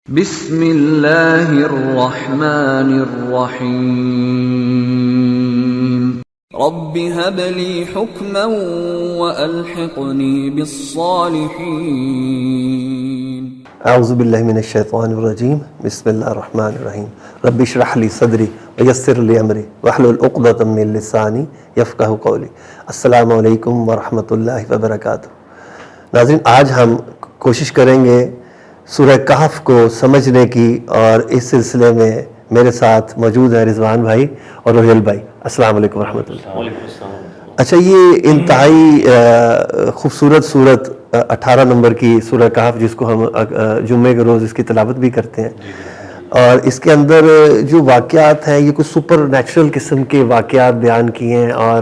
بسم اللہ الرحمن الرحیم رب هب لی حکما والحقنی بالصالحین اعوذ باللہ من الشیطان الرجیم بسم اللہ الرحمن الرحیم رب اشرح لی صدری ویسر لی امری واحلل عقدۃ من لسانی یفقہوا قولی۔ السلام علیکم ورحمۃ اللہ وبرکاتہ۔ ناظرین، آج ہم کوشش کریں گے سورہ کہف کو سمجھنے کی، اور اس سلسلے میں میرے ساتھ موجود ہیں رضوان بھائی اور روہیل بھائی۔ السلام علیکم ورحمۃ اللہ۔ اچھا، یہ انتہائی خوبصورت سورت 18 نمبر کی سورہ کہف، جس کو ہم جمعے کے روز اس کی تلاوت بھی کرتے ہیں، اور اس کے اندر جو واقعات ہیں یہ کچھ سپر نیچرل قسم کے واقعات بیان کیے ہیں، اور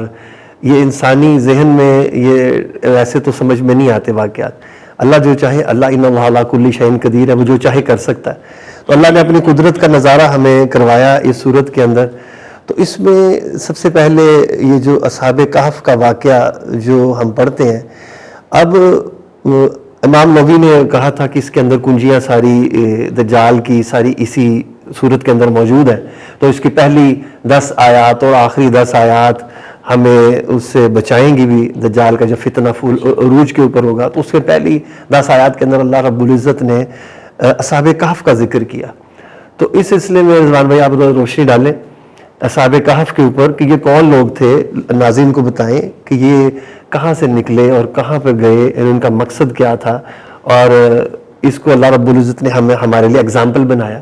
یہ انسانی ذہن میں یہ ویسے تو سمجھ میں نہیں آتے واقعات۔ اللہ جو چاہے، اللہ ان اللہ علی کل شیء قدیر ہے، وہ جو چاہے کر سکتا ہے۔ تو اللہ نے اپنی قدرت کا نظارہ ہمیں کروایا اس صورت کے اندر۔ تو اس میں سب سے پہلے یہ جو اصحاب کہف کا واقعہ جو ہم پڑھتے ہیں، اب امام نووی نے کہا تھا کہ اس کے اندر کنجیاں ساری دجال کی ساری اسی صورت کے اندر موجود ہیں، تو اس کی پہلی 10 آیات اور آخری 10 آیات ہمیں اس سے بچائیں گی بھی، دجال کا جب فتنہ عروج کے اوپر ہوگا۔ تو اس کے پہلی 10 آیات کے اندر اللہ رب العزت نے اصحاب کہف کا ذکر کیا۔ تو اس سلسلے میں رضوان بھائی آپ روشنی ڈالیں اصحاب کہف کے اوپر کہ یہ کون لوگ تھے، ناظرین کو بتائیں کہ یہ کہاں سے نکلے اور کہاں پہ گئے، ان کا مقصد کیا تھا، اور اس کو اللہ رب العزت نے ہمارے لیے اگزامپل بنایا۔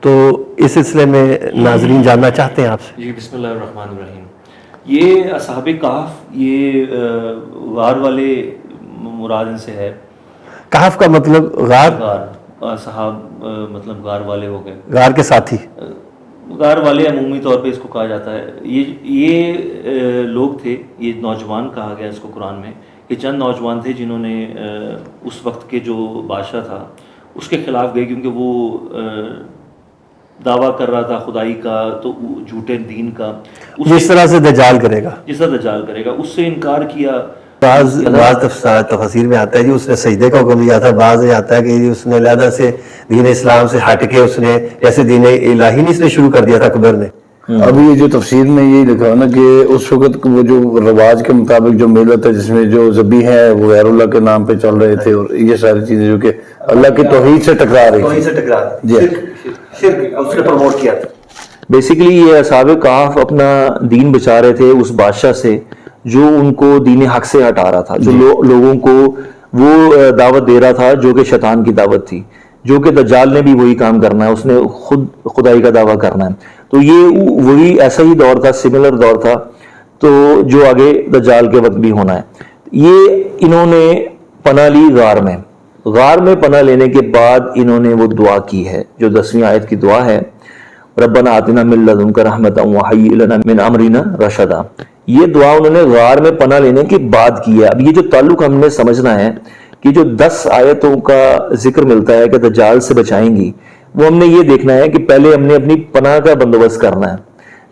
تو اس سلسلے میں ناظرین جاننا چاہتے ہیں آپ سے۔ جی، بسم اللہ الرحمن الرحیم۔ یہ اصحاب کہف، یہ غار والے مراد ان سے ہے۔ کہف کا مطلب غار، صحاب مطلب غار والے ہو گئے، غار کے ساتھی، غار والے عمومی طور پہ اس کو کہا جاتا ہے۔ یہ لوگ تھے، یہ نوجوان کہا گیا اس کو قرآن میں، کہ چند نوجوان تھے جنہوں نے اس وقت کے جو بادشاہ تھا اس کے خلاف گئے، کیونکہ وہ دعویٰ کر رہا تھا خدائی کا، تو جھوٹے دین کا، جس طرح سے دجال کرے گا، اس سے انکار کیا۔ بعض تفسیر میں آتا ہے جی اس نے سجدے کا حکم دیا تھا، بعض میں آتا ہے کہ اس نے علیحدہ سے دین اسلام سے ہٹ کے اس نے جیسے دین الہی نہیں اس نے شروع کر دیا تھا اکبر نے۔ اب یہ جو تفسیر میں یہی لکھا ہے نا کہ اس وقت وہ جو رواج کے مطابق جو میلہ تھا جس میں جو ذبیح ہیں وہ غیر اللہ کے نام پہ چل رہے تھے، اور یہ ساری چیزیں جو کہ اللہ کی توحید سے ٹکرا رہی تھی، شرک اس نے پروموٹ کیا تھا۔ بیسیکلی یہ اصحاب کہف اپنا دین بچا رہے تھے اس بادشاہ سے جو ان کو دین حق سے ہٹا رہا تھا، جو لوگوں کو وہ دعوت دے رہا تھا جو کہ شیطان کی دعوت تھی، جو کہ دجال نے بھی وہی کام کرنا ہے، اس نے خود خدائی کا دعویٰ کرنا ہے۔ تو یہ وہی ایسا ہی دور تھا، سملر دور تھا، تو جو آگے دجال کے وقت بھی ہونا ہے۔ یہ انہوں نے پناہ لی غار میں پناہ لینے کے بعد انہوں نے وہ دعا کی ہے جو 10ویں آیت کی دعا ہے، ربنا آتنا من لدنک رحمۃ وہیئ لنا من امرنا رشدا۔ یہ دعا انہوں نے غار میں پناہ لینے کے بعد کی ہے۔ اب یہ جو تعلق ہم نے سمجھنا ہے کہ جو 10 آیتوں کا ذکر ملتا ہے کہ دجال سے بچائیں گی، وہ ہم نے یہ دیکھنا ہے کہ پہلے ہم نے اپنی پناہ کا بندوبست کرنا ہے،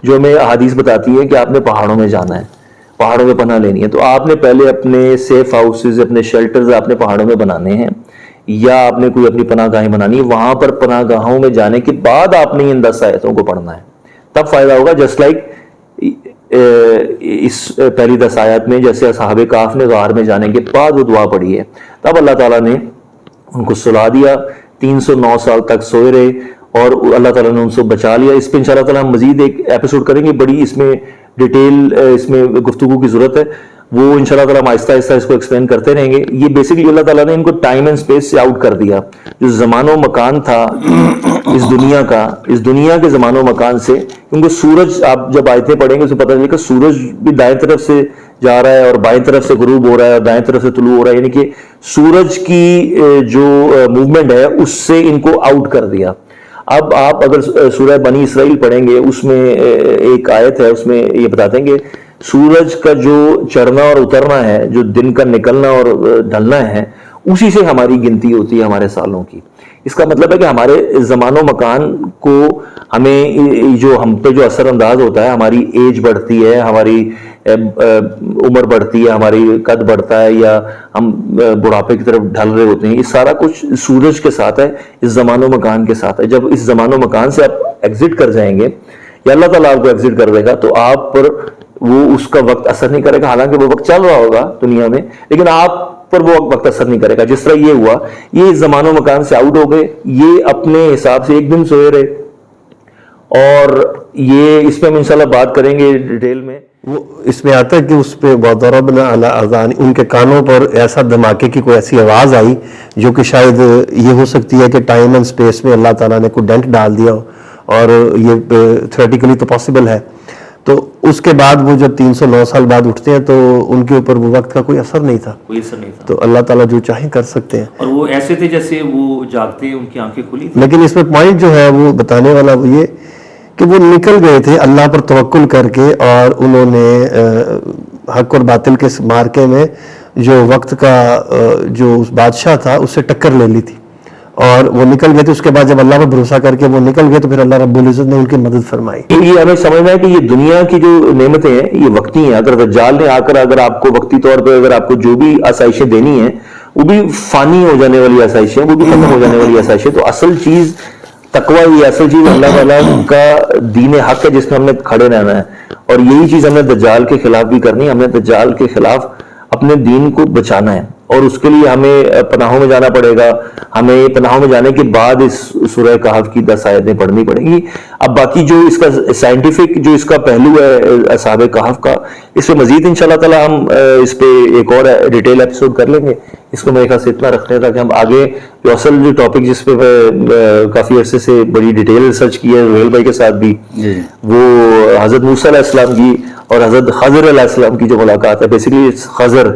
جو ہمیں احادیث بتاتی ہے کہ آپ نے پہاڑوں میں جانا ہے، پہاڑوں میں پناہ لینی ہے۔ تو آپ نے پہلے اپنے سیف ہاؤسز، اپنے شیلٹرز آپ نے پہاڑوں میں بنانے ہیں، یا آپ نے کوئی اپنی پناہ گاہیں بنانی ہے۔ وہاں پر پناہ گاہوں میں جانے کے بعد آپ نے ان 10 آیتوں کو پڑھنا ہے، تب فائدہ ہوگا۔ جسٹ لائک اس پہلی 10 آیات میں جیسے اصحاب کہف نے غار میں جانے کے بعد وہ دعا پڑھی ہے، تب اللہ تعالیٰ نے ان کو سلا دیا، 309 سال تک سوئے رہے، اور اللہ تعالیٰ نے ان سے بچا لیا۔ اس پہ انشاءاللہ تعالیٰ ہم مزید ایک ایپیسوڈ کریں گے، بڑی اس میں ڈیٹیل اس میں گفتگو کی ضرورت ہے، وہ انشاءاللہ تعالیٰ ہم آہستہ آہستہ اس کو ایکسپلین کرتے رہیں گے۔ یہ بیسکلی اللہ تعالیٰ نے ان کو ٹائم اینڈ سپیس سے آؤٹ کر دیا، جو زمان و مکان تھا اس دنیا کے زمان و مکان سے، کیونکہ سورج آپ جب آیتیں پڑھیں گے اسے پتہ چلے گا سورج بھی دائیں طرف سے جا رہا ہے اور بائیں طرف سے غروب ہو رہا ہے اور دائیں طرف سے طلوع ہو رہا ہے، یعنی کہ سورج کی جو موومنٹ ہے اس سے ان کو آؤٹ کر دیا۔ اب آپ اگر سورہ بنی اسرائیل پڑھیں گے، اس میں ایک آیت ہے، اس میں یہ بتاتے ہیں کہ سورج کا جو چڑھنا اور اترنا ہے، جو دن کا نکلنا اور ڈھلنا ہے، اسی سے ہماری گنتی ہوتی ہے ہمارے سالوں کی۔ اس کا مطلب ہے کہ ہمارے زمان و مکان کو ہمیں جو ہم پہ جو اثر انداز ہوتا ہے، ہماری ایج بڑھتی ہے، ہماری عمر بڑھتی ہے، ہماری قد بڑھتا ہے، یا ہم بڑھاپے کی طرف ڈھل رہے ہوتے ہیں، یہ سارا کچھ سورج کے ساتھ ہے، اس زمان و مکان کے ساتھ ہے. جب اس زمان و مکان سے آپ ایگزٹ کر جائیں گے یا اللہ تعالیٰ آپ کو ایگزٹ کر دے گا تو آپ پر وہ اس کا وقت اثر نہیں کرے گا. حالانکہ وہ وقت چل رہا ہوگا دنیا میں، لیکن آپ پر وہ وقت اثر نہیں کرے گا. جس طرح یہ ہوا، یہ زمان و مکان سے آؤٹ ہو گئے، یہ اپنے حساب سے ایک دن سوئے رہے، اور یہ اس پہ ہم انشاءاللہ بات کریں گے ڈیٹیل میں. وہ اس میں آتا ہے کہ اس پہ وَضَرَبْنَا عَلَىٰ آذَانِ، ان کے کانوں پر ایسا دھماکے کی کوئی ایسی آواز آئی جو کہ شاید یہ ہو سکتی ہے کہ ٹائم اینڈ اسپیس میں اللہ تعالیٰ نے کوئی ڈینٹ ڈال دیا ہو، اور یہ تھیوریٹیکلی تو پاسبل ہے. تو اس کے بعد وہ جب 309 سال بعد اٹھتے ہیں تو ان کے اوپر وہ وقت کا کوئی اثر نہیں تھا، کوئی اثر نہیں تھا، تو اللہ تعالیٰ جو چاہیں کر سکتے ہیں. اور وہ ایسے تھے جیسے وہ جاگتے، ان کی آنکھیں کھلی تھی. لیکن اس میں پوائنٹ جو ہے وہ بتانے والا وہ یہ کہ وہ نکل گئے تھے اللہ پر توکل کر کے، اور انہوں نے حق اور باطل کے مارکے میں جو وقت کا جو اس بادشاہ تھا اس سے ٹکر لے لی تھی، اور وہ نکل گئے تھے. اس کے بعد جب اللہ پر بھروسہ کر کے وہ نکل گئے تو پھر اللہ رب العزت نے ان کی مدد فرمائی. یہ ہمیں سمجھنا ہے کہ یہ دنیا کی جو نعمتیں ہیں یہ وقتی ہیں. اگر دجال نے آ کر اگر آپ کو وقتی طور پہ اگر آپ کو جو بھی آسائشیں دینی ہیں وہ بھی فانی ہو جانے والی آسائشیں، وہ بھی ختم ہو جانے والی آسائشیں. تو اصل چیز تقوی، یہ اصل چیز اللہ تعالیٰ کا دین حق ہے جس میں ہم نے کھڑے رہنا ہے، اور یہی چیز ہم نے دجال کے خلاف بھی کرنی ہے. ہم نے دجال کے خلاف اپنے دین کو بچانا ہے، اور اس کے لیے ہمیں پناہوں میں جانا پڑے گا. ہمیں پناہوں میں جانے کے بعد اس سورہ کہف کی 10 آیتیں پڑھنی پڑیں گی. اب باقی جو اس کا سائنٹیفک جو اس کا پہلو ہے اصحاب کہف کا، اس پہ مزید انشاءاللہ تعالیٰ ہم اس پہ ایک اور ڈیٹیل ایپیسوڈ کر لیں گے. اس کو میرے خیال سے اتنا رکھتے ہیں تاکہ ہم آگے جو اصل جو ٹاپک جس پہ کافی عرصے سے بڑی ڈیٹیل ریسرچ کی ہے روہیل بھائی کے ساتھ بھی، وہ حضرت موسیٰ علیہ السلام کی اور حضرت خضر علیہ السلام کی جو ملاقات ہے. بیسیکلی خضر،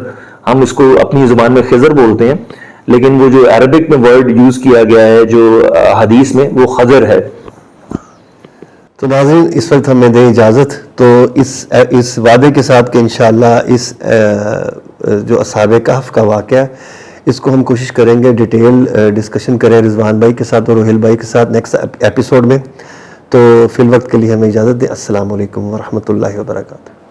ہم اس کو اپنی زبان میں خضر بولتے ہیں، لیکن وہ جو عربک میں ورڈ یوز کیا گیا ہے جو حدیث میں وہ خضر ہے. تو ناظرین اس وقت ہمیں دیں اجازت، تو اس وعدے کے ساتھ کہ انشاءاللہ اس جو اصحاب کہف کا واقعہ اس کو ہم کوشش کریں گے ڈیٹیل ڈسکشن کریں رضوان بھائی کے ساتھ اور روہیل بھائی کے ساتھ نیکسٹ ایپیسوڈ میں. تو فی الوقت کے لیے ہمیں اجازت دیں. السلام علیکم ورحمۃ اللہ وبرکاتہ.